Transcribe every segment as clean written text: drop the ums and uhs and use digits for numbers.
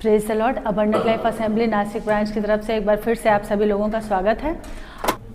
Praise the Lord. Abundant life assembly Nashik branch की तरफ से एक बार फिर से आप सभी लोगों का स्वागत है।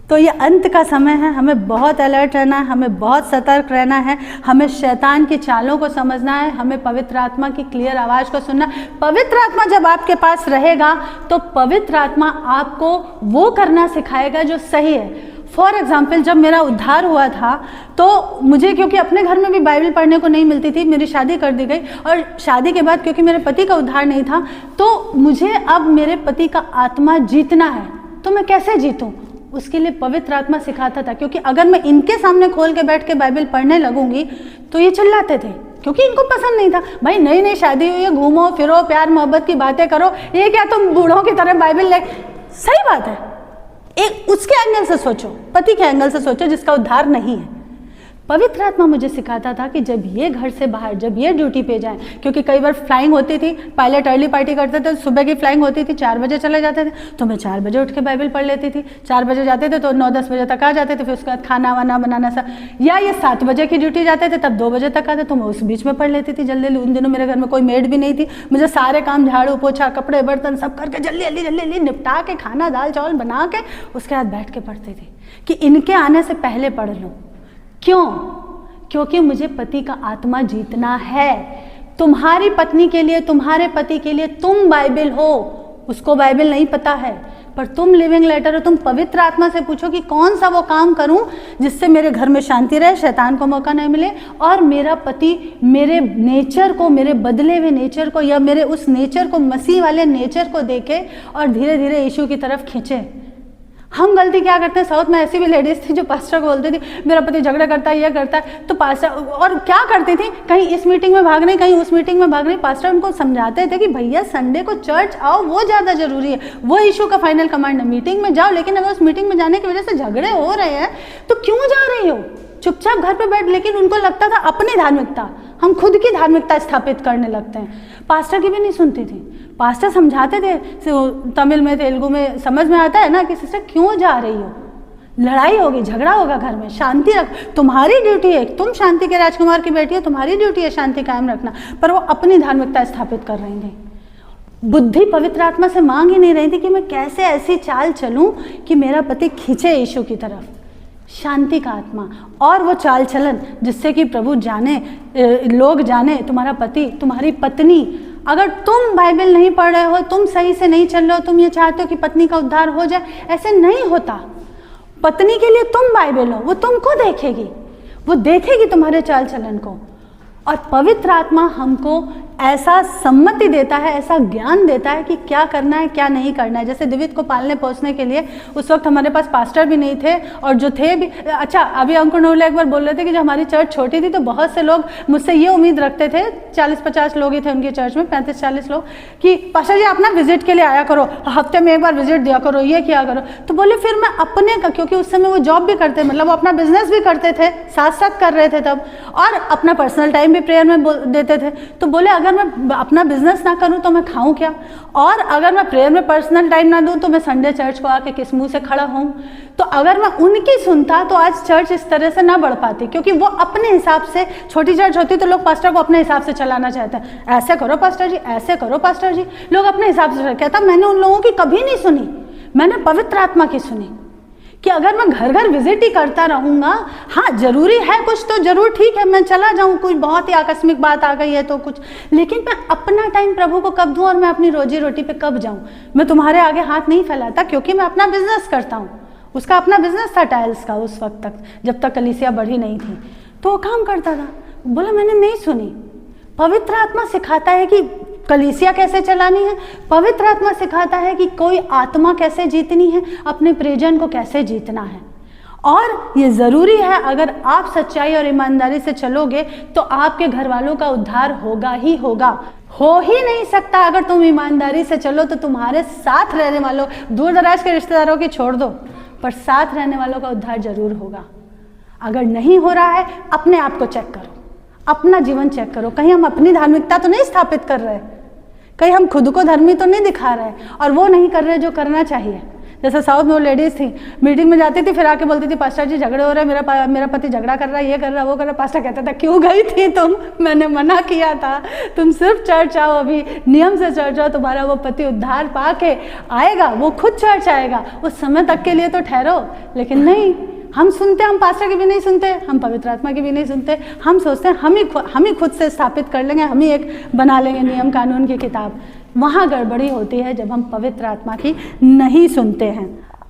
तो ये अंत का समय है, हमें बहुत अलर्ट रहना है, हमें बहुत सतर्क रहना है, हमें शैतान की चालों को समझना है, हमें पवित्र आत्मा की क्लियर आवाज़ को सुनना। पवित्र आत्मा जब आपके पास रहेगा तो पवित्र आत्मा आपको वो करना सिखाएगा जो सही है। फॉर एग्जाम्पल, जब मेरा उद्धार हुआ था तो मुझे, क्योंकि अपने घर में भी बाइबल पढ़ने को नहीं मिलती थी, मेरी शादी कर दी गई और शादी के बाद क्योंकि मेरे पति का उद्धार नहीं था तो मुझे अब मेरे पति का आत्मा जीतना है। तो मैं कैसे जीतूं, उसके लिए पवित्र आत्मा सिखाता था। क्योंकि अगर मैं इनके सामने खोल के बैठ के बाइबल पढ़ने लगूंगी तो ये चिल्लाते थे, क्योंकि इनको पसंद नहीं था। भाई नई नई शादी हुई है, घूमो फिरो, प्यार मोहब्बत की बातें करो, ये क्या तुम बूढ़ों की तरह बाइबल ले। सही बात है, एक उसके एंगल से सोचो, पति के एंगल से सोचो जिसका उद्धार नहीं है। पवित्र आत्मा मुझे सिखाता था कि जब ये घर से बाहर, जब ये ड्यूटी पे जाए, क्योंकि कई बार फ्लाइंग होती थी, पायलट अर्ली पार्टी करते थे, सुबह की फ्लाइंग होती थी, 4 बजे चले जाते थे, तो मैं 4 बजे उठ के बाइबल पढ़ लेती थी। 4 बजे जाते थे तो 9-10 बजे तक आ जाते थे, फिर उसके बाद खाना वाना बनाना सा। या ये 7 बजे की ड्यूटी जाते थे तब 2 बजे तक आते, तो मैं उस बीच में पढ़ लेती थी जल्दी। उन दिनों मेरे घर में कोई मेड भी नहीं थी, मुझे सारे काम झाड़ू पोछा कपड़े बर्तन सब करके जल्दी जल्दी निपटा के खाना दाल चावल बना के उसके बाद बैठ के पढ़ती थी कि इनके आने से पहले पढ़ लूँ। क्यों? क्योंकि मुझे पति का आत्मा जीतना है। तुम्हारी पत्नी के लिए, तुम्हारे पति के लिए तुम बाइबल हो, उसको बाइबल नहीं पता है, पर तुम लिविंग लेटर हो। तुम पवित्र आत्मा से पूछो कि कौन सा वो काम करूं जिससे मेरे घर में शांति रहे, शैतान को मौका नहीं मिले और मेरा पति मेरे नेचर को, मेरे बदले हुए नेचर को या मेरे उस नेचर को, मसीह वाले नेचर को देखे और धीरे धीरे यीशु की तरफ खींचे। हम गलती क्या करते हैं, साउथ में ऐसी भी लेडीज थी जो पास्टर को बोलती थी मेरा पति झगड़ा करता है, यह करता है, तो पास्टर और क्या करती थी, कहीं इस मीटिंग में भाग रही, कहीं उस मीटिंग में भाग रही। पास्टर उनको समझाते थे कि भैया संडे को चर्च आओ, वो ज़्यादा जरूरी है, वो यीशु का फाइनल कमांड है। मीटिंग में जाओ, लेकिन अगर उस मीटिंग में जाने की वजह से झगड़े हो रहे हैं तो क्यों जा रही हो, चुपचाप घर पे बैठ। लेकिन उनको लगता था अपनी धार्मिकता, हम खुद की धार्मिकता स्थापित करने लगते हैं। पास्टर की भी नहीं सुनती थी, पास्टर समझाते थे, तमिल में तेलुगु में समझ में आता है ना कि सिस्टर क्यों जा रही हो, लड़ाई होगी, झगड़ा होगा घर में, शांति रख, तुम्हारी ड्यूटी है, तुम शांति के राजकुमार की बेटी हो, तुम्हारी ड्यूटी है शांति कायम रखना। पर वो अपनी धार्मिकता स्थापित कर रही थी। बुद्धि पवित्र आत्मा से मांग ही नहीं रही थी कि मैं कैसे ऐसी चाल चलूं कि मेरा पति खींचे यीशु की तरफ, शांति का आत्मा और वो चाल चलन जिससे कि प्रभु जाने, लोग जाने, तुम्हारा पति, तुम्हारी पत्नी। अगर तुम बाइबल नहीं पढ़ रहे हो, तुम सही से नहीं चल रहे हो, तुम ये चाहते हो कि पत्नी का उद्धार हो जाए, ऐसे नहीं होता। पत्नी के लिए तुम बाइबल हो, वो तुमको देखेगी, वो देखेगी तुम्हारे चाल चलन को। और पवित्र आत्मा हमको ऐसा सम्मति देता है, ऐसा ज्ञान देता है कि क्या करना है क्या नहीं करना है। जैसे दिवित को पालने पोसने के लिए उस वक्त हमारे पास पास्टर भी नहीं थे और जो थे भी, अच्छा अभी अंकुर नोले एक बार बोल रहे थे कि जब हमारी चर्च छोटी थी तो बहुत से लोग मुझसे ये उम्मीद रखते थे, 40-50 लोग ही थे उनकी चर्च में, 35-40 लोग, कि पास्टर जी आप ना विजिट के लिए आया करो, हफ्ते में एक बार विजिट दिया करो, ये किया करो। तो बोले फिर मैं अपने का, क्योंकि उस समय वो जॉब भी करते, मतलब वो अपना बिजनेस भी करते थे, साथ साथ कर रहे थे तब, और अपना पर्सनल टाइम भी प्रेयर में देते थे। तो बोले अगर मैं अपना बिजनेस ना करूं तो मैं खाऊं क्या, और अगर मैं प्रेयर में पर्सनल टाइम ना दूं तो मैं संडे चर्च को आके किस मुंह से खड़ा हूं। तो अगर मैं उनकी सुनता तो आज चर्च इस तरह से ना बढ़ पाती, क्योंकि वो अपने हिसाब से, छोटी चर्च होती तो लोग पास्टर को अपने हिसाब से चलाना चाहते हैं, ऐसे करो पास्टर जी, ऐसे करो पास्टर जी, लोग अपने हिसाब से कहता। मैंने उन लोगों की कभी नहीं सुनी, मैंने पवित्र आत्मा की सुनी कि अगर मैं घर घर विजिट ही करता रहूंगा, हाँ जरूरी है कुछ तो जरूर ठीक है मैं चला जाऊं, कुछ बहुत ही आकस्मिक बात आ गई है तो कुछ, लेकिन मैं अपना टाइम प्रभु को कब दूं और मैं अपनी रोजी रोटी पे कब जाऊं। मैं तुम्हारे आगे हाथ नहीं फैलाता, क्योंकि मैं अपना बिजनेस करता हूं। उसका अपना बिजनेस था टाइल्स का, उस वक्त तक जब तक कलीसिया बढ़ी नहीं थी तो वो काम करता था। बोला मैंने नहीं सुनी। पवित्र आत्मा सिखाता है कि कलीसिया कैसे चलानी है, पवित्र आत्मा सिखाता है कि कोई आत्मा कैसे जीतनी है, अपने प्रियजन को कैसे जीतना है। और ये ज़रूरी है, अगर आप सच्चाई और ईमानदारी से चलोगे तो आपके घर वालों का उद्धार होगा ही होगा। हो ही नहीं सकता अगर तुम ईमानदारी से चलो तो तुम्हारे साथ रहने वालों, दूर दराज के रिश्तेदारों की छोड़ दो, पर साथ रहने वालों का उद्धार जरूर होगा। अगर नहीं हो रहा है अपने आप को चेक करो, अपना जीवन चेक करो, कहीं हम अपनी धार्मिकता तो नहीं स्थापित कर रहे, कहीं हम खुद को धर्मी तो नहीं दिखा रहे और वो नहीं कर रहे जो करना चाहिए। जैसे साउथ में वो लेडीज़ थी, मीटिंग में जाती थी, फिर आके बोलती थी पास्टर जी झगड़े हो रहे हैं, मेरा पति झगड़ा कर रहा है, ये कर रहा है, वो कर रहा है। पास्टर कहता था क्यों गई थी तुम, मैंने मना किया था, तुम सिर्फ चर्च आओ, अभी नियम से चर्च आओ, तुम्हारा वो पति उद्धार पा के आएगा, वो खुद चर्च आएगा, उस समय तक के लिए तो ठहरो। लेकिन नहीं, हम सुनते, हम पास्टर की भी नहीं सुनते, हम पवित्र आत्मा की भी नहीं सुनते। हम सोचते हैं हम ही खुद से स्थापित कर लेंगे, हम ही एक बना लेंगे नियम कानून की किताब। वहाँ गड़बड़ी होती है जब हम पवित्र आत्मा की नहीं सुनते हैं।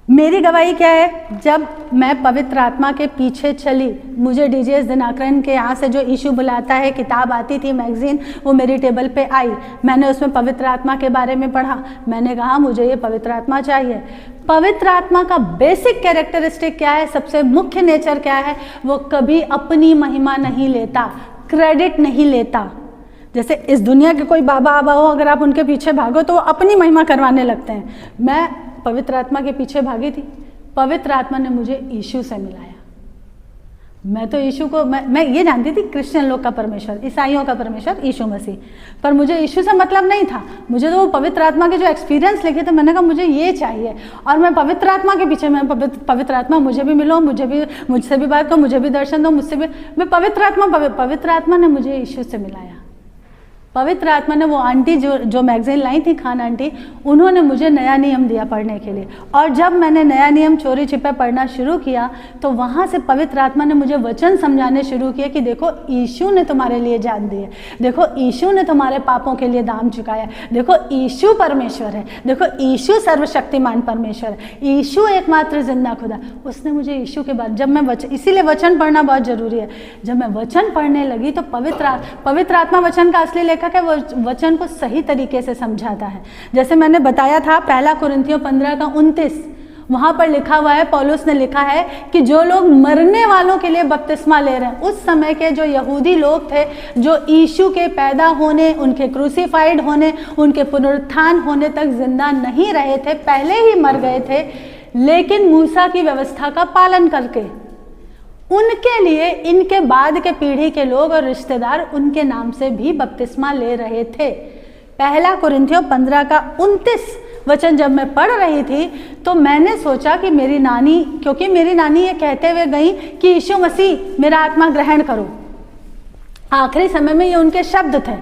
मेरी गवाही क्या है, जब मैं पवित्र आत्मा के पीछे चली, मुझे डीजीएस दिनाकरन के यहाँ से जो इशू बुलाता है किताब आती थी, मैगजीन, वो मेरी टेबल पे आई, मैंने उसमें पवित्र आत्मा के बारे में पढ़ा, मैंने कहा मुझे ये पवित्र आत्मा चाहिए। पवित्र आत्मा का बेसिक कैरेक्टरिस्टिक क्या है, सबसे मुख्य नेचर क्या है, वो कभी अपनी महिमा नहीं लेता, क्रेडिट नहीं लेता। जैसे इस दुनिया के कोई बाबा आबा हो, अगर आप उनके पीछे भागो तो वो अपनी महिमा करवाने लगते हैं। मैं पवित्र आत्मा के पीछे भागी थी, पवित्र आत्मा ने मुझे यीशु से मिलाया। मैं तो यीशु को मैं ये जानती थी क्रिश्चियन लोग का परमेश्वर, ईसाइयों का परमेश्वर यीशु मसीह, पर मुझे यीशु से मतलब नहीं था। मुझे तो वो पवित्र आत्मा के जो एक्सपीरियंस लिखे थे, मैंने कहा मुझे ये चाहिए, और मैं पवित्र आत्मा के पीछे, मैं पवित्र आत्मा मुझे भी मिलो, मुझसे भी बात करो, मुझे भी दर्शन दो, मुझसे भी, मैं पवित्र आत्मा ने मुझे यीशु से मिलाया। पवित्र आत्मा ने वो आंटी जो मैगजीन लाई थी, खान आंटी, उन्होंने मुझे नया नियम दिया पढ़ने के लिए। और जब मैंने नया नियम चोरी छिपे पढ़ना शुरू किया तो वहाँ से पवित्र आत्मा ने मुझे वचन समझाने शुरू किए कि देखो यीशु ने तुम्हारे लिए जान दी है, देखो यीशु ने तुम्हारे पापों के लिए दाम चुकाया, देखो यीशु परमेश्वर है, देखो यीशु सर्वशक्तिमान परमेश्वर है, यीशु एकमात्र जिंदा खुदा। उसने मुझे यीशु के बाद, जब मैं इसीलिए वचन पढ़ना बहुत जरूरी है, जब मैं वचन पढ़ने लगी तो पवित्र आत्मा वचन का असली लेखक है, वो वचन को सही तरीके से समझाता है। जैसे मैंने बताया था, 1 कुरिन्थियों 15:29 वहां पर लिखा हुआ है, पौलुस ने लिखा है कि जो लोग मरने वालों के लिए बपतिस्मा ले रहे हैं, उस समय के जो यहूदी लोग थे, जो यीशु के पैदा होने, उनके क्रूसीफाइड होने, उनके पुनरुत्थान होने तक जिंदा नहीं रहे थे, पहले ही मर गए थे, लेकिन मूसा की व्यवस्था का पालन करके, उनके लिए इनके बाद के पीढ़ी के लोग और रिश्तेदार उनके नाम से भी बपतिस्मा ले रहे थे। 1 कुरिन्थियों 15:29 वचन जब मैं पढ़ रही थी तो मैंने सोचा कि मेरी नानी, क्योंकि मेरी नानी ये कहते हुए गई कि यीशु मसीह मेरा आत्मा ग्रहण करो, आखिरी समय में ये उनके शब्द थे।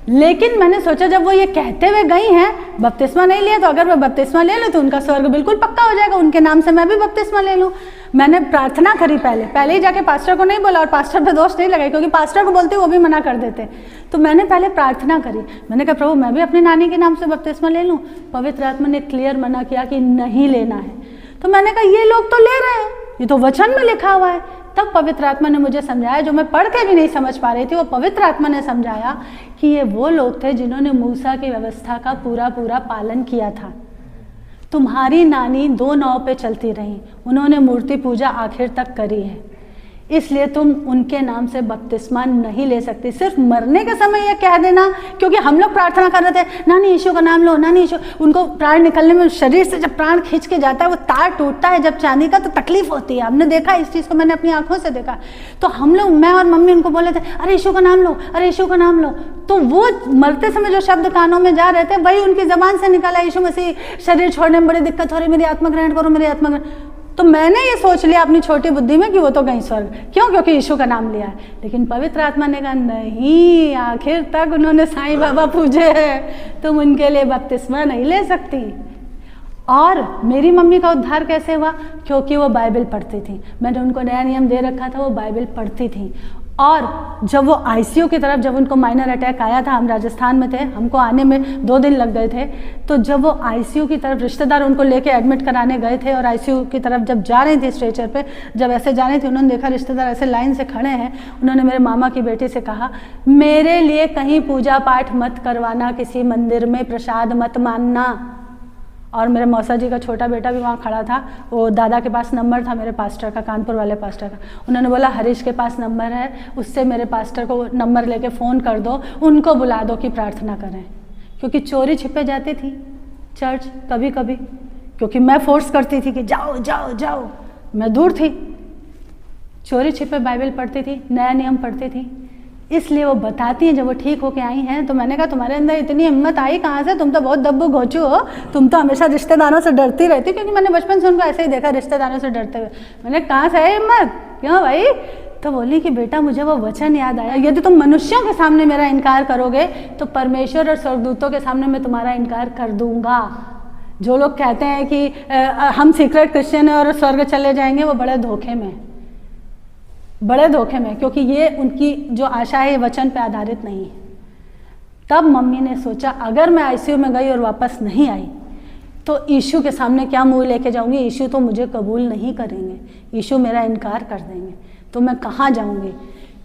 लेकिन मैंने सोचा जब वो ये कहते हुए गई हैं, बपतिस्मा नहीं लिया, तो अगर मैं बपतिस्मा ले लूँ तो उनका स्वर्ग बिल्कुल पक्का हो जाएगा, उनके नाम से मैं भी बपतिस्मा ले लूँ। मैंने प्रार्थना करी, पहले ही जाके पास्टर को नहीं बोला, और पास्टर पे दोष नहीं लगाई, क्योंकि पास्टर को बोलते वो भी मना कर देते। तो मैंने पहले प्रार्थना करी, मैंने कहा प्रभु मैं भी अपनी नानी के नाम से बपतिस्मा ले लूँ। पवित्र आत्मा ने क्लियर मना किया कि नहीं लेना है। तो मैंने कहा ये लोग तो ले रहे हैं, ये तो वचन में लिखा हुआ है। तब पवित्र आत्मा ने मुझे समझाया, जो मैं पढ़ के भी नहीं समझ पा रही थी, वो पवित्र आत्मा ने समझाया कि ये वो लोग थे जिन्होंने मूसा की व्यवस्था का पूरा पालन किया था। तुम्हारी नानी 2 नाव पे चलती रही, उन्होंने मूर्ति पूजा आखिर तक करी है, इसलिए तुम उनके नाम से बपतिस्मा नहीं ले सकती। सिर्फ मरने के समय ये कह देना, क्योंकि हम लोग प्रार्थना कर रहे थे, नानी यीशु का नाम लो, नानी यीशु, उनको प्राण निकलने में, शरीर से जब प्राण खींच के जाता है, वो तार टूटता है जब चांदी का, तो तकलीफ होती है। हमने देखा इस चीज़ को, मैंने अपनी आंखों से देखा। तो हम लोग, मैं और मम्मी उनको बोले थे, अरे यीशु का नाम लो, अरे यीशु का नाम लो। तो वो मरते समय जो शब्द कानों में जा रहे थे, वही उनकी जबान से निकाला, यीशु मसीह शरीर छोड़ने में बड़ी दिक्कत हो रही, मेरी आत्मा ग्रहण करो, मेरी आत्मा ग्रहण। तो मैंने ये सोच लिया अपनी छोटी बुद्धि में कि वो तो गई स्वर्ग, क्यों? क्योंकि यीशु का नाम लिया है। लेकिन पवित्र आत्मा ने कहा नहीं, आखिर तक उन्होंने साईं बाबा पूजे हैं, तुम उनके लिए बपतिस्मा नहीं ले सकती। और मेरी मम्मी का उद्धार कैसे हुआ? क्योंकि वो बाइबल पढ़ती थी। मैंने उनको नया नियम दे रखा था, वो बाइबल पढ़ती थी। और जब वो आईसीयू की तरफ, जब उनको माइनर अटैक आया था, हम राजस्थान में थे, हमको आने में 2 दिन लग गए थे, तो जब वो आईसीयू की तरफ, रिश्तेदार उनको लेके एडमिट कराने गए थे, और आईसीयू की तरफ जब जा रही थी स्ट्रेचर पे, जब ऐसे जा रही थी, उन्होंने देखा रिश्तेदार ऐसे लाइन से खड़े हैं। उन्होंने मेरे मामा की बेटी से कहा, मेरे लिए कहीं पूजा पाठ मत करवाना, किसी मंदिर में प्रसाद मत मानना। और मेरे मौसा जी का छोटा बेटा भी वहाँ खड़ा था, वो दादा के पास नंबर था मेरे पास्टर का, कानपुर वाले पास्टर का। उन्होंने बोला हरीश के पास नंबर है, उससे मेरे पास्टर को नंबर लेके फ़ोन कर दो, उनको बुला दो कि प्रार्थना करें। क्योंकि चोरी छिपे जाती थी चर्च कभी कभी, क्योंकि मैं फोर्स करती थी कि जाओ जाओ जाओ, मैं दूर थी। चोरी छिपे बाइबल पढ़ती थी, नया नियम पढ़ती थी, इसलिए वो बताती हैं जब वो ठीक होके आई हैं, तो मैंने कहा तुम्हारे अंदर इतनी हिम्मत आई कहाँ से, तुम तो बहुत दब्बू घोचू हो, तुम तो हमेशा रिश्तेदारों से डरती रहती, क्योंकि मैंने बचपन से उनको ऐसे ही देखा रिश्तेदारों से डरते हुए। मैंने कहाँ से है हिम्मत, क्यों भाई? तो बोली कि बेटा मुझे वो वचन याद आया, यदि तुम मनुष्यों के सामने मेरा इनकार करोगे तो परमेश्वर और स्वर्गदूतों के सामने मैं तुम्हारा इनकार कर दूंगा। जो लोग कहते हैं कि हम सीक्रेट क्रिश्चियन हैं और स्वर्ग चले जाएंगे, वो बड़े धोखे में, बड़े धोखे में, क्योंकि ये उनकी जो आशा है ये वचन पे आधारित नहीं है। तब मम्मी ने सोचा अगर मैं आईसीयू में गई और वापस नहीं आई तो यीशु के सामने क्या मुंह लेके जाऊंगी, यीशु तो मुझे कबूल नहीं करेंगे, यीशु मेरा इनकार कर देंगे, तो मैं कहाँ जाऊंगी।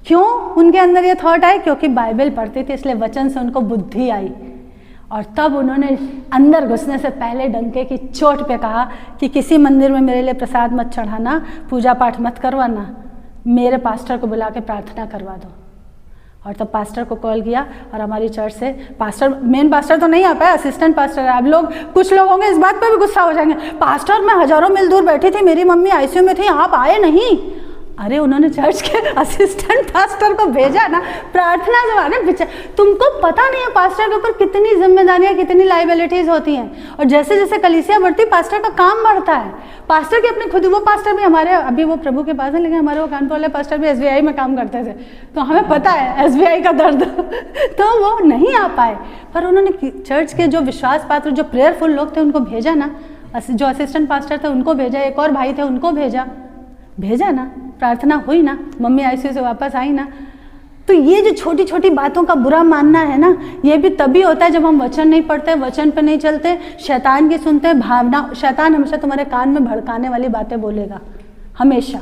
क्यों उनके अंदर ये थॉट आई? क्योंकि बाइबल पढ़ती थी, इसलिए वचन से उनको बुद्धि आई। और तब उन्होंने अंदर घुसने से पहले डंके की चोट पे कहा कि किसी मंदिर में मेरे लिए प्रसाद मत चढ़ाना, पूजा पाठ मत करवाना, मेरे पास्टर को बुला के प्रार्थना करवा दो। और तब पास्टर को कॉल किया और हमारी चर्च से पास्टर, मेन पास्टर तो नहीं आ पाया, असिस्टेंट पास्टर है। अब लोग, कुछ लोग होंगे इस बात पे भी गुस्सा हो जाएंगे, पास्टर मैं हजारों मील दूर बैठी थी, मेरी मम्मी आईसीयू में थी, आप आए नहीं। अरे उन्होंने चर्च के असिस्टेंट पास्टर को भेजा ना प्रार्थना करवाने। तुमको पता नहीं है पास्टर के ऊपर कितनी जिम्मेदारियां, कितनी लाइबिलिटीज होती हैं, और जैसे जैसे कलीसिया बढ़ती पास्टर का काम बढ़ता है। पास्टर की अपनी खुद, वो पास्टर भी हमारे अभी वो प्रभु के पास है, लेकिन हमारे वो कानपुर वाले पास्टर भी एसबीआई में काम करते थे, तो हमें पता है एसबीआई का दर्द तो वो नहीं आ पाए, पर उन्होंने चर्च के जो विश्वास पात्र, जो प्रेयरफुल लोग थे उनको भेजा ना, जो असिस्टेंट पास्टर थे उनको भेजा, एक और भाई थे उनको भेजा ना, प्रार्थना हुई ना, मम्मी आईसीयू से वापस आई ना। तो ये जो छोटी छोटी बातों का बुरा मानना है ना, ये भी तभी होता है जब हम वचन नहीं पढ़ते, वचन पे नहीं चलते, शैतान की सुनते, भावना। शैतान हमेशा तुम्हारे कान में भड़काने वाली बातें बोलेगा, हमेशा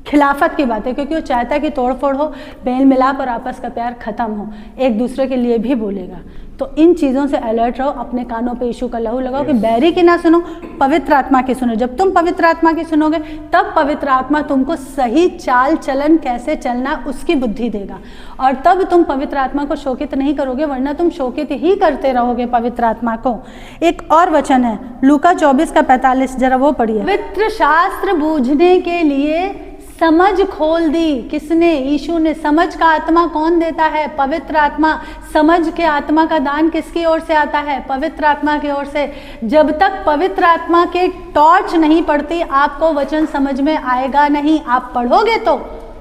खिलाफत की बातें, क्योंकि वो चाहता है कि तोड़फोड़ हो, मेल मिलाप और आपस का प्यार खत्म हो, एक दूसरे के लिए भी बोलेगा। तो इन चीज़ों से अलर्ट रहो, अपने कानों पे यीशु का लहू लगाओ कि बैरी की ना सुनो, पवित्र आत्मा की सुनो। जब तुम पवित्र आत्मा की सुनोगे तब पवित्र आत्मा तुमको सही चाल चलन कैसे चलना उसकी बुद्धि देगा, और तब तुम पवित्र आत्मा को शोकित नहीं करोगे, वरना तुम शोकित ही करते रहोगे पवित्र आत्मा को। एक और वचन है लूका 24:45, जरा वो पढ़िए। पवित्र शास्त्र बूझने के लिए समझ खोल दी। किसने? यीशु ने। समझ का आत्मा कौन देता है? पवित्र आत्मा। समझ के आत्मा का दान किसकी ओर से आता है? पवित्र आत्मा की ओर से। जब तक पवित्र आत्मा के टॉर्च नहीं पड़ती आपको वचन समझ में आएगा नहीं। आप पढ़ोगे तो,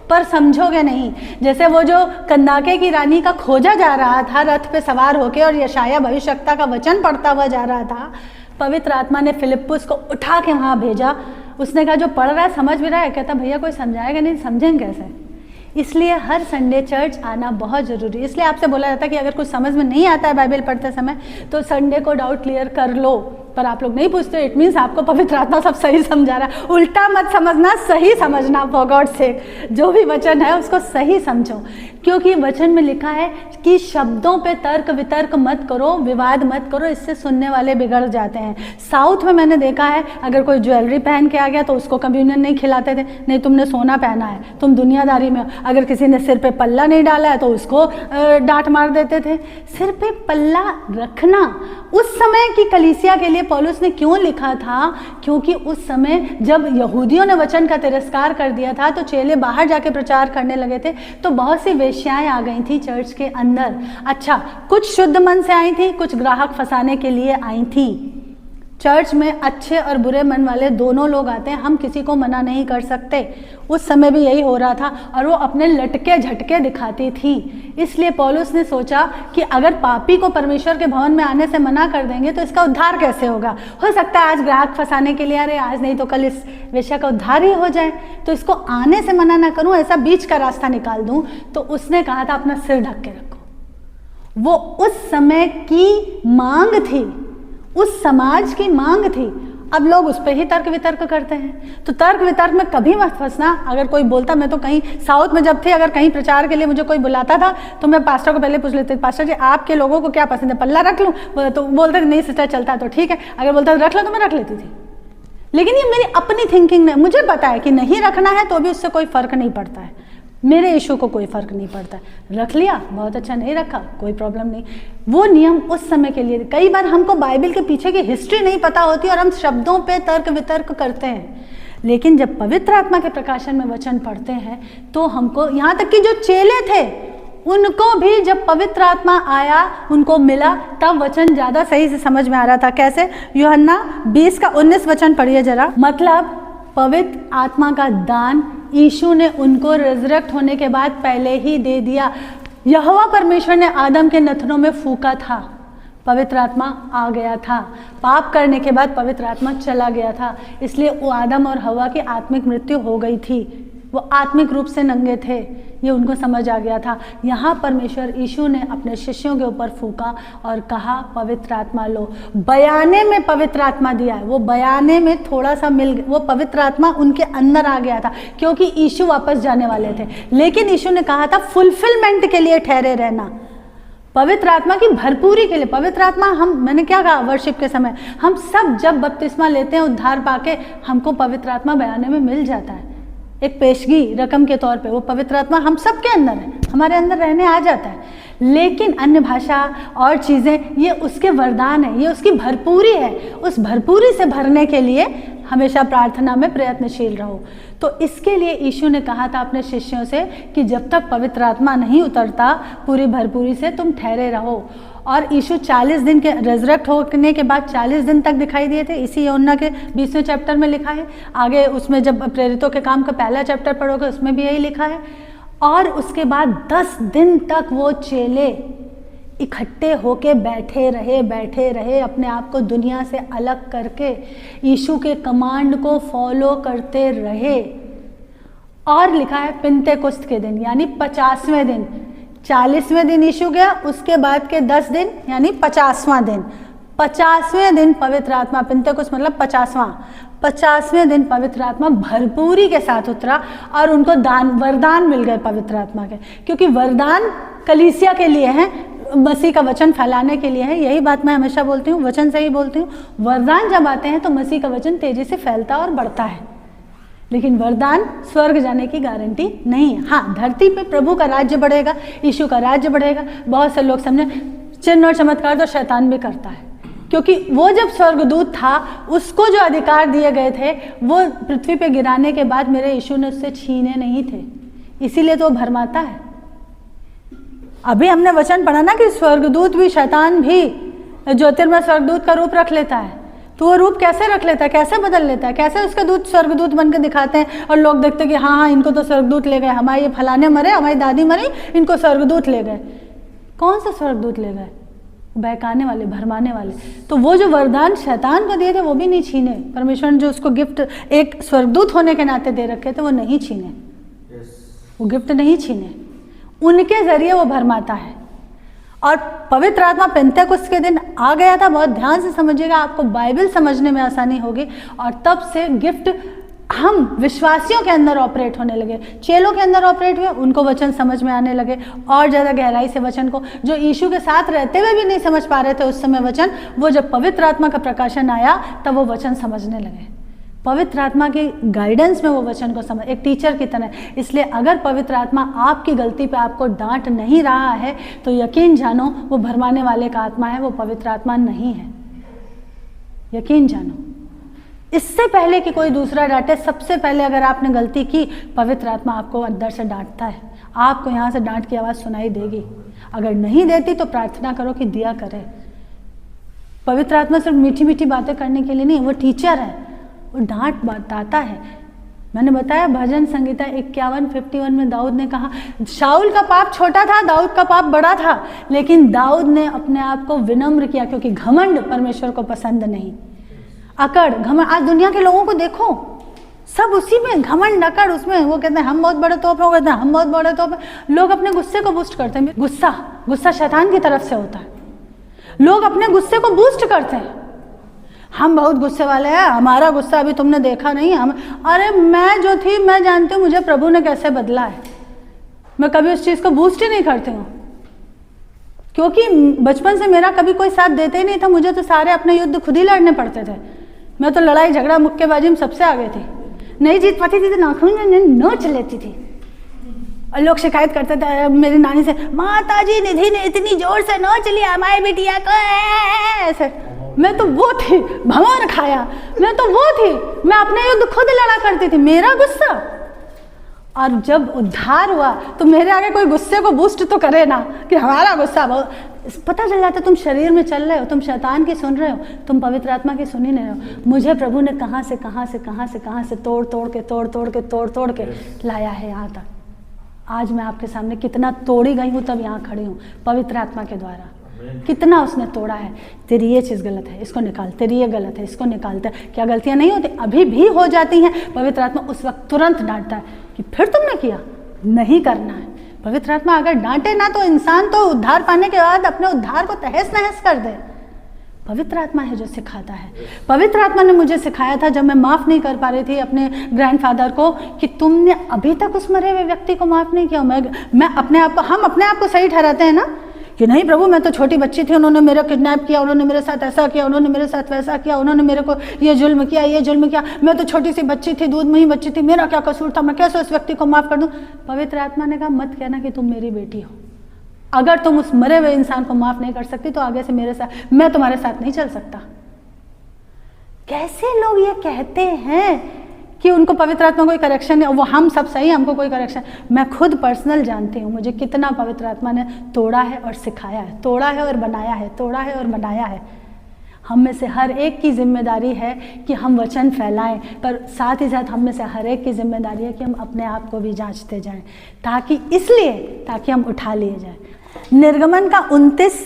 पर समझोगे नहीं। जैसे वो जो कंदाके की रानी का खोजा जा रहा था रथ पे सवार होके, और यशाया भविष्यवक्ता का वचन पढ़ता हुआ जा रहा था, पवित्र आत्मा ने फिलिप्पुस को उठा के वहाँ भेजा। उसने कहा जो पढ़ रहा है समझ भी रहा है? कहता भैया कोई समझाएगा नहीं, समझेंगे कैसे? इसलिए हर संडे चर्च आना बहुत ज़रूरी है। इसलिए आपसे बोला जाता है कि अगर कुछ समझ में नहीं आता है बाइबल पढ़ते समय तो संडे को डाउट क्लियर कर लो, पर आप लोग नहीं पूछते। इट मीन्स आपको पवित्र आत्मा सब सही समझा रहा है। उल्टा मत समझना, सही समझना। फॉर गॉड सेक, जो भी वचन है उसको सही समझो, क्योंकि वचन में लिखा है कि शब्दों पे तर्क वितर्क मत करो, विवाद मत करो, इससे सुनने वाले बिगड़ जाते हैं। साउथ में मैंने देखा है अगर कोई ज्वेलरी पहन के आ गया तो उसको कम्युनियन नहीं खिलाते थे, नहीं तुमने सोना पहना है, तुम दुनियादारी में हो। अगर किसी ने सिर पे पल्ला नहीं डाला है तो उसको डांट मार देते थे। सिर पे पल्ला रखना उस समय की कलीसिया के लिए पौलुस ने क्यों लिखा था? क्योंकि उस समय जब यहूदियों ने वचन का तिरस्कार कर दिया था तो चेले बाहर जाके प्रचार करने लगे थे, तो बहुत सी वेश्याएं आ गई थी चर्च के अंदर। अच्छा, कुछ शुद्ध मन से आई थी, कुछ ग्राहक फंसाने के लिए आई थी। चर्च में अच्छे और बुरे मन वाले दोनों लोग आते हैं, हम किसी को मना नहीं कर सकते। उस समय भी यही हो रहा था, और वो अपने लटके झटके दिखाती थी। इसलिए पौलुस ने सोचा कि अगर पापी को परमेश्वर के भवन में आने से मना कर देंगे तो इसका उद्धार कैसे होगा? हो सकता है आज ग्राहक फंसाने के लिए आ रहे, आज नहीं तो कल इस वेश्या का उद्धार ही हो जाए, तो इसको आने से मना ना करूं, ऐसा बीच का रास्ता निकाल दूं। तो उसने कहा था अपना सिर ढक के रखो। वो उस समय की मांग थी, उस समाज की मांग थी। अब लोग उस पर ही तर्क वितर्क करते हैं। तो तर्क वितर्क में कभी मत फंसना। अगर कोई बोलता, मैं तो कहीं साउथ में जब थे, अगर कहीं प्रचार के लिए मुझे कोई बुलाता था तो मैं पास्टर को पहले पूछ लेती, पास्टर जी आपके लोगों को क्या पसंद है, पल्ला रख लूँ? तो बोलते नहीं सिस्टर चलता है तो ठीक है, अगर बोलता रख लो तो मैं रख लेती थी। लेकिन ये मेरी अपनी थिंकिंग नहीं, मुझे पता है कि नहीं रखना है तो भी उससे कोई फर्क नहीं पड़ता है। मेरे इशू को कोई फर्क नहीं पड़ता। रख लिया बहुत अच्छा, नहीं रखा कोई प्रॉब्लम नहीं। वो नियम उस समय के लिए। कई बार हमको बाइबल के पीछे की हिस्ट्री नहीं पता होती और हम शब्दों पे तर्क वितर्क करते हैं, लेकिन जब पवित्र आत्मा के प्रकाशन में वचन पढ़ते हैं तो हमको, यहाँ तक कि जो चेले थे उनको भी जब पवित्र आत्मा आया, उनको मिला, तब वचन ज़्यादा सही से समझ में आ रहा था। कैसे? यूहन्ना 20 का 19 वचन पढ़िए जरा। मतलब पवित्र आत्मा का दान यीशु ने उनको रिजरेक्ट होने के बाद पहले ही दे दिया। यहोवा परमेश्वर ने आदम के नथनों में फूका था, पवित्र आत्मा आ गया था। पाप करने के बाद पवित्र आत्मा चला गया था, इसलिए वो आदम और हवा की आत्मिक मृत्यु हो गई थी। वो आत्मिक रूप से नंगे थे, ये उनको समझ आ गया था। यहाँ परमेश्वर यीशु ने अपने शिष्यों के ऊपर फूका और कहा पवित्र आत्मा लो। बयाने में पवित्र आत्मा दिया है, वो बयाने में थोड़ा सा मिल गया, वो पवित्र आत्मा उनके अंदर आ गया था क्योंकि यीशु वापस जाने वाले थे। लेकिन यीशु ने कहा था फुलफिलमेंट के लिए ठहरे रहना, पवित्र आत्मा की भरपूरी के लिए। पवित्र आत्मा मैंने क्या कहा वर्शिप के समय, हम सब जब बपतिस्मा लेते हैं उद्धार पाके, हमको पवित्र आत्मा बयाने में मिल जाता है, एक पेशगी रकम के तौर पे। वो पवित्र आत्मा हम सब के अंदर है, हमारे अंदर रहने आ जाता है। लेकिन अन्य भाषा और चीज़ें ये उसके वरदान है, ये उसकी भरपूरी है। उस भरपूरी से भरने के लिए हमेशा प्रार्थना में प्रयत्नशील रहो। तो इसके लिए यीशु ने कहा था अपने शिष्यों से कि जब तक पवित्र आत्मा नहीं उतरता पूरी भरपूरी से, तुम ठहरे रहो। और यीशु 40 दिन के रेजरेक्ट होने के बाद 40 दिन तक दिखाई दिए थे। इसी यूहन्ना के 20वें चैप्टर में लिखा है। आगे उसमें जब प्रेरितों के काम का पहला चैप्टर पढ़ोगे उसमें भी यही लिखा है। और उसके बाद 10 दिन तक वो चेले इकट्ठे होके बैठे रहे, अपने आप को दुनिया से अलग करके यीशु के कमांड को फॉलो करते रहे। और लिखा है पिन्तेकुस्त के दिन यानी 50वें दिन, 40वें दिन यीशु गया, उसके बाद के 10 दिन यानी 50वां दिन। 50वें दिन पवित्र आत्मा, पिन्तेकुस्त मतलब 50वें दिन पवित्र आत्मा भरपूरी के साथ उतरा और उनको वरदान मिल गए पवित्र आत्मा के। क्योंकि वरदान कलीसिया के लिए है, मसीह का वचन फैलाने के लिए है। यही बात मैं हमेशा बोलती हूँ, वचन से ही बोलती हूँ। वरदान जब आते हैं तो मसीह का वचन तेजी से फैलता और बढ़ता है, लेकिन वरदान स्वर्ग जाने की गारंटी नहीं है। हाँ, धरती पे प्रभु का राज्य बढ़ेगा, यीशु का राज्य बढ़ेगा। बहुत से लोग समझे चिन्ह और चमत्कार तो शैतान भी करता है, क्योंकि वो जब स्वर्गदूत था उसको जो अधिकार दिए गए थे वो पृथ्वी पे गिराने के बाद मेरे यीशु ने उससे छीने नहीं थे, इसीलिए तो भरमाता है। अभी हमने वचन पढ़ा ना कि स्वर्गदूत भी, शैतान भी ज्योतिर्मय स्वर्गदूत का रूप रख लेता है। तो वो रूप कैसे रख लेता है, कैसे बदल लेता है, कैसे उसके दूत स्वर्गदूत बन के दिखाते हैं और लोग देखते हैं कि हाँ इनको तो स्वर्गदूत ले गए, हमारे ये फलाने मरे, हमारी दादी मरी, इनको स्वर्गदूत ले गए। कौन सा स्वर्गदूत ले गए? बहकाने वाले, भरमाने वाले। तो वो जो वरदान शैतान को दिए थे वो भी नहीं छीने। परमेश्वर ने जो उसको गिफ्ट एक स्वर्गदूत होने के नाते दे रखे थे वो नहीं छीने, वो गिफ्ट नहीं छीने, उनके जरिए वो भरमाता है। और पवित्र आत्मा पेंतेकुस्त के दिन आ गया था। बहुत ध्यान से समझिएगा, आपको बाइबल समझने में आसानी होगी। और तब से गिफ्ट हम विश्वासियों के अंदर ऑपरेट होने लगे, चेलों के अंदर ऑपरेट हुए, उनको वचन समझ में आने लगे और ज़्यादा गहराई से वचन को, जो यीशु के साथ रहते हुए भी नहीं समझ पा रहे थे उस समय वचन, वो जब पवित्र आत्मा का प्रकाशन आया तब वो वचन समझने लगे। पवित्र आत्मा की गाइडेंस में वो वचन को समझ, एक टीचर की तरह। इसलिए अगर पवित्र आत्मा आपकी गलती पे आपको डांट नहीं रहा है तो यकीन जानो वो भरमाने वाले का आत्मा है, वो पवित्र आत्मा नहीं है, यकीन जानो। इससे पहले कि कोई दूसरा डांटे, सबसे पहले अगर आपने गलती की, पवित्र आत्मा आपको अंदर से डांटता है। आपको यहाँ से डांट की आवाज़ सुनाई देगी। अगर नहीं देती तो प्रार्थना करो कि दिया करे। पवित्र आत्मा सिर्फ मीठी मीठी बातें करने के लिए नहीं, वो टीचर है, वो डांट बताता है। मैंने बताया भजन संहिता 51:51 में दाऊद ने कहा, शाऊल का पाप छोटा था, दाऊद का पाप बड़ा था, लेकिन दाऊद ने अपने आप को विनम्र किया, क्योंकि घमंड परमेश्वर को पसंद नहीं। अकड़, घमंड, आज दुनिया के लोगों को देखो, सब उसी में घमंड, अकड़, उसमें वो कहते हैं हम बहुत बड़े तोप हैं, वो कहते हैं हम बहुत बड़े तोप हैं। लोग अपने गुस्से को बूस्ट करते हैं। गुस्सा शैतान की तरफ से होता है। लोग अपने गुस्से को बूस्ट करते हैं, हम बहुत गुस्से वाले हैं, हमारा गुस्सा अभी तुमने देखा नहीं। अरे मैं जो थी, मैं जानती हूँ मुझे प्रभु ने कैसे बदला है। मैं कभी उस चीज़ को बूस्ट ही नहीं करती हूँ, क्योंकि बचपन से मेरा कभी कोई साथ देते ही नहीं था। मुझे तो सारे अपने युद्ध खुद ही लड़ने पड़ते थे। मैं तो लड़ाई झगड़ा मुक्केबाजी में सबसे आगे थी। नहीं जीत पाती थी तो नाखून नोच लेती थी। और लोग शिकायत करते थे मेरी नानी से, माता जी निधि ने इतनी जोर से नोच लिया हमारी बिटिया को ऐसे। मैं तो वो थी, भंवर खाया, मैं तो वो थी, मैं अपने युद्ध खुद लड़ा करती थी। मेरा गुस्सा और जब उद्धार हुआ तो मेरे आगे कोई गुस्से को बूस्ट तो करे ना कि हमारा गुस्सा बहुत, पता चल जाता तुम शरीर में चल रहे हो, तुम शैतान की सुन रहे हो, तुम पवित्र आत्मा की सुन ही नहीं रहे हो। मुझे प्रभु ने कहाँ से तोड़ के लाया है यहाँ तक। आज मैं आपके सामने कितना तोड़ी गई हूँ, तब यहाँ खड़ी हूँ पवित्र आत्मा के द्वारा। कितना उसने तोड़ा है। तेरी ये चीज़ गलत है, इसको निकाल, तेरी ये गलत है, इसको निकालते। क्या गलतियाँ नहीं होती? अभी भी हो जाती हैं। पवित्र आत्मा उस वक्त तुरंत डांटता है कि फिर तुमने किया, नहीं करना है। पवित्र आत्मा अगर डांटे ना तो इंसान तो उद्धार पाने के बाद अपने उद्धार को तहस नहस कर दे। पवित्र आत्मा है जो सिखाता है। पवित्र आत्मा ने मुझे सिखाया था जब मैं माफ़ नहीं कर पा रही थी अपने ग्रैंडफादर को कि तुमने अभी तक उस मरे हुए व्यक्ति को माफ़ नहीं किया। मैं अपने आप को, हम अपने आप को सही ठहराते हैं ना कि नहीं प्रभु मैं तो छोटी बच्ची थी, उन्होंने मेरा किडनैप किया, उन्होंने मेरे साथ ऐसा किया, उन्होंने मेरे साथ वैसा किया, उन्होंने मेरे को ये जुल्म किया, मैं तो छोटी सी बच्ची थी, दूध में ही बच्ची थी, मेरा क्या कसूर था, मैं कैसे उस व्यक्ति को माफ़ कर दूं। पवित्र आत्मा ने कहा मत कहना कि तुम मेरी बेटी हो। अगर तुम उस मरे हुए इंसान को माफ़ नहीं कर सकती तो आगे से मेरे साथ, मैं तुम्हारे साथ नहीं चल सकता। कैसे लोग ये कहते हैं कि उनको पवित्र आत्मा कोई करेक्शन है, वो हम सब सही, हमको कोई करेक्शन। मैं खुद पर्सनल जानती हूँ मुझे कितना पवित्र आत्मा ने तोड़ा है और सिखाया है, तोड़ा है और बनाया है, तोड़ा है और बनाया है। हम में से हर एक की जिम्मेदारी है कि हम वचन फैलाएं, पर साथ ही साथ हम में से हर एक की जिम्मेदारी है कि हम अपने आप को भी जांचते जाएं, ताकि हम उठा लिए जाएं। निर्गमन का 29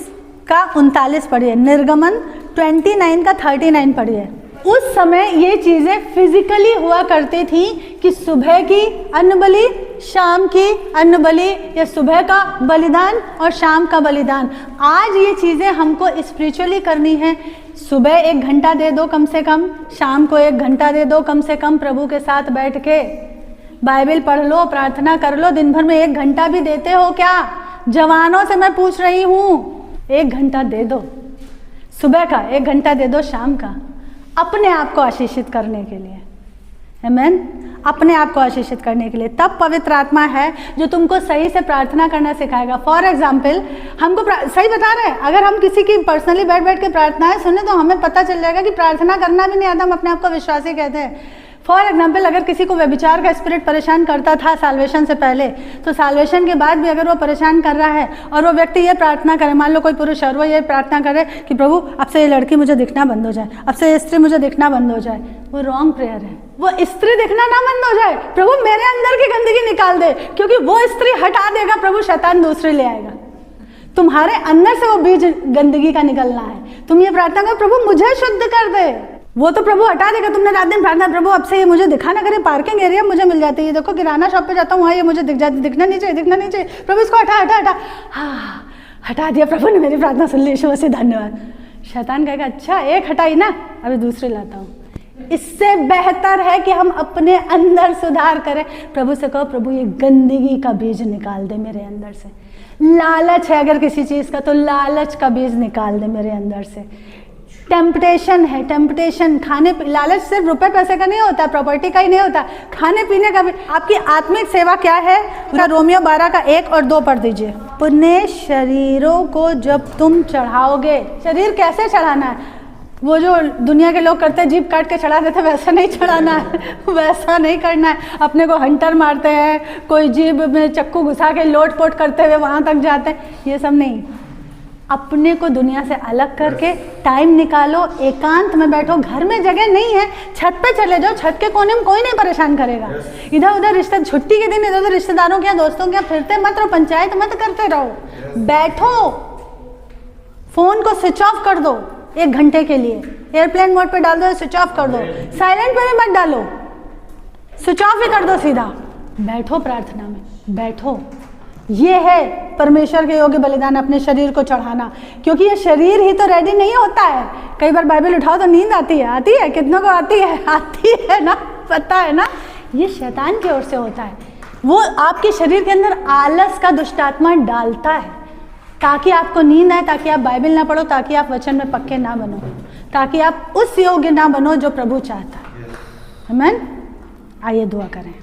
का 39 पढ़िए, निर्गमन 29 का 39 पढ़िए। उस समय ये चीज़ें फिजिकली हुआ करती थी कि सुबह की अन्न बलि, शाम की अन्न बलि, या सुबह का बलिदान और शाम का बलिदान। आज ये चीज़ें हमको स्पिरिचुअली करनी है। सुबह 1 घंटा दे दो कम से कम, शाम को 1 घंटा दे दो कम से कम, प्रभु के साथ बैठ के बाइबल पढ़ लो, प्रार्थना कर लो। दिन भर में 1 घंटा भी देते हो क्या? जवानों से मैं पूछ रही हूँ, 1 घंटा दे दो सुबह का, 1 घंटा दे दो शाम का, अपने आप को आशीषित करने के लिए। आमीन। अपने आप को आशीषित करने के लिए। तब पवित्र आत्मा है जो तुमको सही से प्रार्थना करना सिखाएगा। फॉर एग्जाम्पल हमको सही बता रहे हैं, अगर हम किसी की पर्सनली बैठ के प्रार्थनाएं सुने तो हमें पता चल जाएगा कि प्रार्थना करना भी नहीं आता, हम अपने आप को विश्वासी कहते हैं। फॉर एग्जाम्पल अगर किसी को व्यभिचार का स्पिरिट परेशान करता था साल्वेशन से पहले, तो साल्वेशन के बाद भी अगर वो परेशान कर रहा है और वो व्यक्ति ये प्रार्थना करे, मान लो कोई पुरुष और वो ये प्रार्थना करे कि प्रभु अब से ये लड़की मुझे दिखना बंद हो जाए, अब से ये स्त्री मुझे दिखना बंद हो जाए, वो रॉन्ग प्रेयर है। वो स्त्री दिखना ना बंद हो जाए, प्रभु मेरे अंदर की गंदगी निकाल दे, क्योंकि वो स्त्री हटा देगा प्रभु, शैतान दूसरी ले आएगा। तुम्हारे अंदर से वो बीज गंदगी का निकलना है। तुम ये प्रार्थना करो प्रभु मुझे शुद्ध कर दे, वो तो प्रभु हटा देगा। तुमने रात दिन प्रार्थना, प्रभु अब से ये मुझे दिखा ना करे, पार्किंग एरिया मुझे मिल जाती है, देखो किराना शॉप पे जाता हूँ वहाँ ये मुझे दिख जाती, दिखना नहीं चाहिए प्रभु, इसको हटा। हाँ हटा दिया, प्रभु ने मेरी प्रार्थना सुन ली, यीशु मसीह धन्यवाद। शैतान कहेगा अच्छा एक हटाई ना, अभी दूसरी लाता हूँ। इससे बेहतर है कि हम अपने अंदर सुधार करें। प्रभु से कहो प्रभु ये गंदगी का बीज निकाल दे मेरे अंदर से। लालच है अगर किसी चीज़ का, तो लालच का बीज निकाल दे मेरे अंदर से। टेम्पटेशन है, टेम्पटेशन खाने, लालच सिर्फ रुपए पैसे का नहीं होता, प्रॉपर्टी का ही नहीं होता, खाने पीने का भी। आपकी आत्मिक सेवा क्या है? रोमियो 12 का 1 और 2 पढ़ दीजिए। अपने शरीरों को जब तुम चढ़ाओगे, शरीर कैसे चढ़ाना है? वो जो दुनिया के लोग करते हैं जीभ काट के चढ़ा देते, वैसा नहीं चढ़ाना है, वैसा नहीं करना है। अपने को हंटर मारते हैं, कोई जीभ में चक्कू घुसा के लोट पोट करते हुए वहाँ तक जाते हैं, ये सब नहीं। अपने को दुनिया से अलग करके टाइम निकालो, एकांत में बैठो। घर में जगह नहीं है, छत पे चले जाओ, छत के कोने में कोई नहीं परेशान करेगा। इधर उधर रिश्ते, छुट्टी के दिन इधर उधर रिश्तेदारों के यहाँ दोस्तों के यहाँ फिरते मत रहो, पंचायत मत करते रहो। बैठो, फोन को स्विच ऑफ कर दो 1 घंटे के लिए, एयरप्लेन मोड पे डाल दो, स्विच ऑफ कर दो, साइलेंट पे भी मत डालो, स्विच ऑफ ही कर दो सीधा। बैठो प्रार्थना में, बैठो। ये है परमेश्वर के योग्य बलिदान, अपने शरीर को चढ़ाना, क्योंकि ये शरीर ही तो रेडी नहीं होता है। कई बार बाइबल उठाओ तो नींद आती है, कितनों को आती है ना, पता है ना, ये शैतान की ओर से होता है। वो आपके शरीर के अंदर आलस का दुष्टात्मा डालता है ताकि आपको नींद आए, ताकि आप बाइबल ना पढ़ो, ताकि आप वचन में पक्के ना बनो, ताकि आप उस योग्य ना बनो जो प्रभु चाहता है। आमीन। आइए दुआ करें।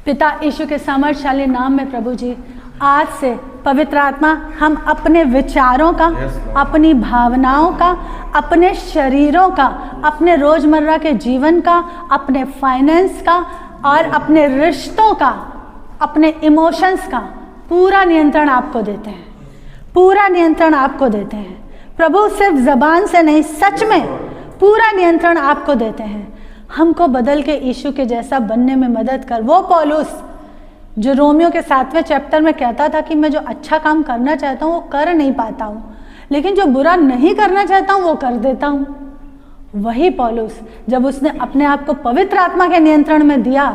पिता यीशु के सामर्थशाली नाम में प्रभु जी, आज से पवित्र आत्मा हम अपने विचारों का, अपनी भावनाओं का, अपने शरीरों का, अपने रोजमर्रा के जीवन का, अपने फाइनेंस का और अपने रिश्तों का, अपने इमोशंस का पूरा नियंत्रण आपको देते हैं, पूरा नियंत्रण आपको देते हैं। प्रभु सिर्फ ज़बान से नहीं, सच में पूरा नियंत्रण आपको देते हैं। हमको बदल के यीशु के जैसा बनने में मदद कर। वो पौलुस जो रोमियो के 7वें चैप्टर में कहता था कि मैं जो अच्छा काम करना चाहता हूँ वो कर नहीं पाता हूँ, लेकिन जो बुरा नहीं करना चाहता हूँ वो कर देता हूँ, वही पौलुस जब उसने अपने आप को पवित्र आत्मा के नियंत्रण में दिया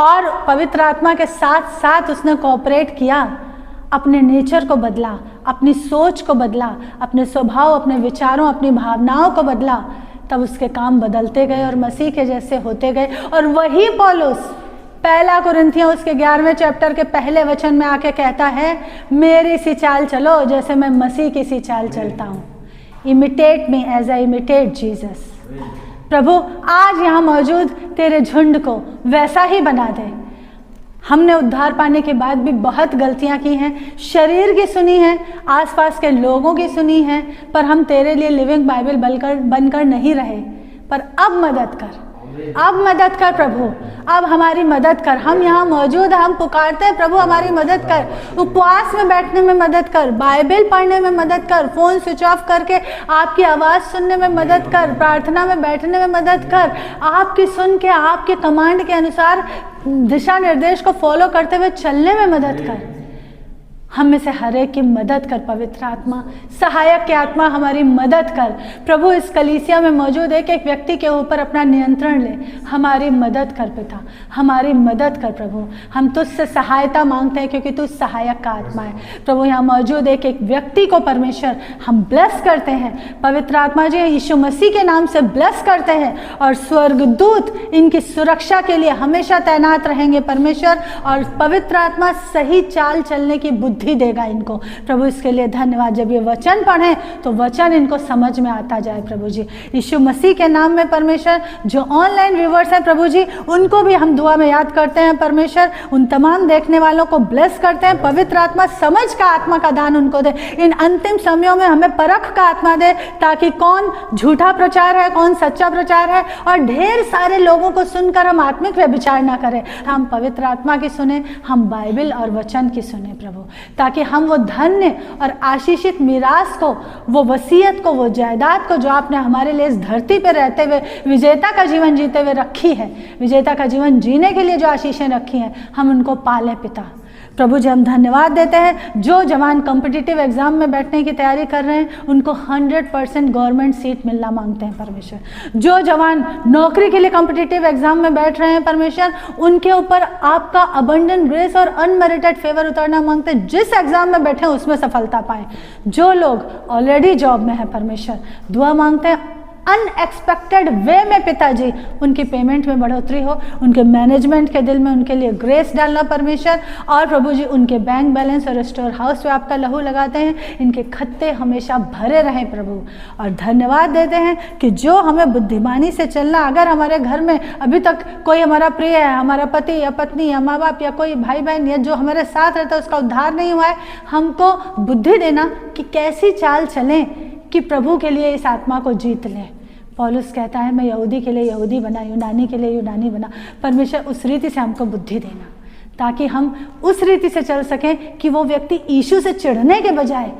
और पवित्र आत्मा के साथ साथ उसने कोऑपरेट किया, अपने नेचर को बदला, अपनी सोच को बदला, अपने स्वभाव, अपने विचारों, अपनी भावनाओं को बदला, तब उसके काम बदलते गए और मसीह के जैसे होते गए। और वही पौलुस पहला कुरिन्थियों उसके 11वें चैप्टर के पहले वचन में आके कहता है, मेरी सी चाल चलो जैसे मैं मसीह की सी चाल चलता हूँ। Imitate me as I imitate Jesus. प्रभु आज यहाँ मौजूद तेरे झुंड को वैसा ही बना दे। हमने उद्धार पाने के बाद भी बहुत गलतियाँ की हैं, शरीर की सुनी है, आसपास के लोगों की सुनी है, पर हम तेरे लिए लिविंग बाइबल बनकर नहीं रहे। पर अब मदद कर, अब मदद कर प्रभु, अब हमारी मदद कर। हम यहाँ मौजूद, हम पुकारते हैं प्रभु हमारी मदद कर। उपवास में बैठने में मदद कर, बाइबल पढ़ने में मदद कर, फोन स्विच ऑफ करके आपकी आवाज़ सुनने में मदद कर, प्रार्थना में बैठने में मदद कर, आपकी सुन के आपके कमांड के अनुसार दिशा निर्देश को फॉलो करते हुए चलने में मदद कर। हम में से हर एक की मदद कर पवित्र आत्मा, सहायक की आत्मा हमारी मदद कर। प्रभु इस कलीसिया में मौजूद एक एक व्यक्ति के ऊपर अपना नियंत्रण ले, हमारी मदद कर पिता, हमारी मदद कर प्रभु। हम तुझसे सहायता मांगते हैं क्योंकि तू सहायक का आत्मा है। प्रभु यहाँ मौजूद एक एक व्यक्ति को परमेश्वर हम ब्लेस करते हैं, पवित्र आत्मा जी यीशु मसीह के नाम से ब्लेस करते हैं, और स्वर्गदूत इनकी सुरक्षा के लिए हमेशा तैनात रहेंगे परमेश्वर, और पवित्र आत्मा सही चाल चलने की बुद्धि देगा इनको। प्रभु इसके लिए धन्यवाद। जब ये वचन पढ़ें तो वचन इनको समझ में आता जाए प्रभु जी, यीशु मसीह के नाम में परमेश्वर। जो ऑनलाइन व्यूवर्स हैं प्रभु जी, उनको भी हम दुआ में याद करते हैं परमेश्वर। उन तमाम देखने वालों को ब्लेस करते हैं। पवित्र आत्मा समझ का आत्मा का दान उनको दे। इन अंतिम समयों में हमें परख का आत्मा दे, ताकि कौन झूठा प्रचार है, कौन सच्चा प्रचार है, और ढेर सारे लोगों को सुनकर हम आत्मिक व्यभिचार ना करें। हम पवित्र आत्मा की सुने, हम बाइबल और वचन की सुने प्रभु, ताकि हम वो धन्य और आशीषित मीरास को, वो वसीयत को, वो जायदाद को जो आपने हमारे लिए इस धरती पर रहते हुए विजेता का जीवन जीते हुए रखी है, विजेता का जीवन जीने के लिए जो आशीषें रखी हैं, हम उनको पालें पिता। प्रभु जी हम धन्यवाद देते हैं। जो जवान कॉम्पिटिटिव एग्जाम में बैठने की तैयारी कर रहे हैं उनको 100% गवर्नमेंट सीट मिलना मांगते हैं परमेश्वर। जो जवान नौकरी के लिए कॉम्पिटिटिव एग्जाम में बैठ रहे हैं परमेश्वर, उनके ऊपर आपका अबंडेंट ग्रेस और अनमेरिटेड फेवर उतरना मांगते हैं। जिस एग्जाम में बैठे उसमें सफलता पाएं। जो लोग ऑलरेडी जॉब में हैं परमेश्वर, दुआ मांगते हैं अनएक्सपेक्टेड वे में पिताजी उनकी पेमेंट में बढ़ोतरी हो, उनके मैनेजमेंट के दिल में उनके लिए ग्रेस डालना परमेश्वर। और प्रभु जी उनके बैंक बैलेंस और स्टोर हाउस पे आपका लहू लगाते हैं, इनके खत्ते हमेशा भरे रहें प्रभु। और धन्यवाद देते हैं कि जो हमें बुद्धिमानी से चलना, अगर हमारे घर में अभी तक कोई हमारा प्रिय है, हमारा पति या पत्नी या माँ बाप या कोई भाई बहन या जो हमारे साथ रहता है उसका उद्धार नहीं हुआ है, हमको बुद्धि देना कि कैसी चाल चलें कि प्रभु के लिए इस आत्मा को जीत लें। पौलुस कहता है मैं यहूदी के लिए यहूदी बना, यूनानी के लिए यूनानी बना। परमेश्वर उस रीति से हमको बुद्धि देना, ताकि हम उस रीति से चल सकें कि वो व्यक्ति यीशु से चिढ़ने के बजाय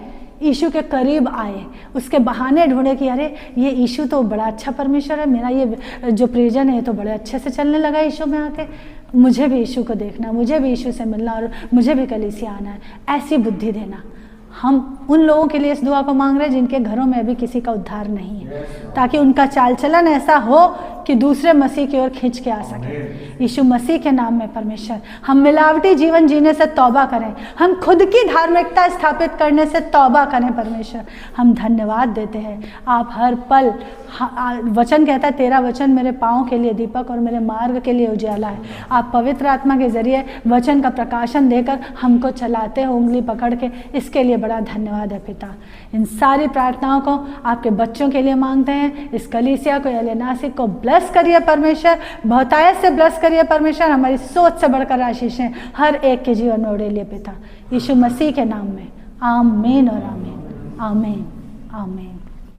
यीशु के करीब आए, उसके बहाने ढूंढे कि अरे ये यीशु तो बड़ा अच्छा परमेश्वर है, मेरा ये जो प्रियजन है तो बड़े अच्छे से चलने लगा यीशु में आके, मुझे भी यीशु को देखना, मुझे भी यीशु से मिलना और मुझे भी कलीसिया आना है। ऐसी बुद्धि देना। हम उन लोगों के लिए इस दुआ को मांग रहे हैं जिनके घरों में अभी किसी का उद्धार नहीं है, ताकि उनका चाल चलन ऐसा हो कि दूसरे मसीह की ओर खींच के आ सके। यीशु मसीह के नाम में परमेश्वर हम मिलावटी जीवन जीने से तौबा करें, हम खुद की धार्मिकता स्थापित करने से तौबा करें परमेश्वर। हम धन्यवाद देते हैं। आप हर पल, वचन कहता है तेरा वचन मेरे पाँव के लिए दीपक और मेरे मार्ग के लिए उजाला है। आप पवित्र आत्मा के जरिए वचन का प्रकाशन देकर हमको चलाते हो उंगली पकड़ के, इसके लिए बड़ा धन्यवाद है पिता। इन सारी प्रार्थनाओं को आपके बच्चों के लिए मांगते हैं। इस कलीसिया को, एल नासिक को ब्लेस करिए परमेश्वर, बहुतायत से ब्लेस करिए परमेश्वर। हमारी सोच से बढ़कर आशीषें हर एक के जीवन में उड़े लिए पिता, यीशु मसीह के नाम में। आमीन और आमीन, आमीन, आमीन।